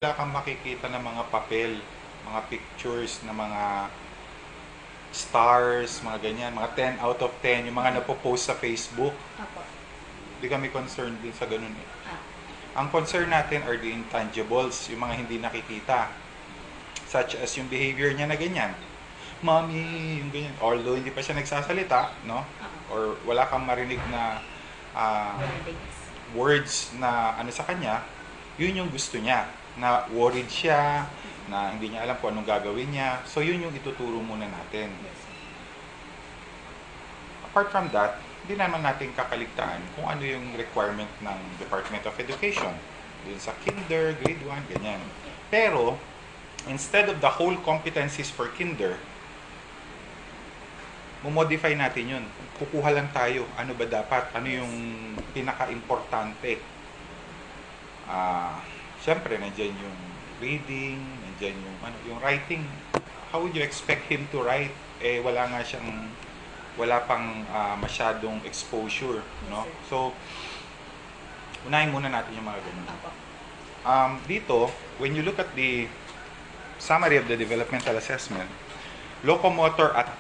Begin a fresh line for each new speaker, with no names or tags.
Wala kang makikita ng mga papel, mga pictures na mga stars, mga ganyan, mga 10 out of 10, yung mga napopost sa Facebook.
Apo.
Hindi kami concerned din sa ganun eh.
Ah.
Ang concern natin are the intangibles, yung mga hindi nakikita. Such as yung behavior niya na ganyan. Mommy, yung ganyan. Although hindi pa siya nagsasalita, no? Or wala kang marinig na words na ano sa kanya, yun yung gusto niya. Na worried siya, na hindi niya alam kung anong gagawin niya. So yun yung ituturo muna natin. Apart from that, hindi naman natin kakaligtaan kung ano yung requirement ng Department of Education. Din sa kinder, grade 1, ganyan. Pero, instead of the whole competencies for kinder, modify natin yun. Kukuha lang tayo. Ano ba dapat? Ano yung pinaka-importante? Siyempre, nandiyan yung reading, nandiyan yung writing. How would you expect him to write? Eh, wala pang masyadong exposure, no? So, unahin muna natin yung mga ganun. Dito, when you look at the summary of the developmental assessment, locomotor at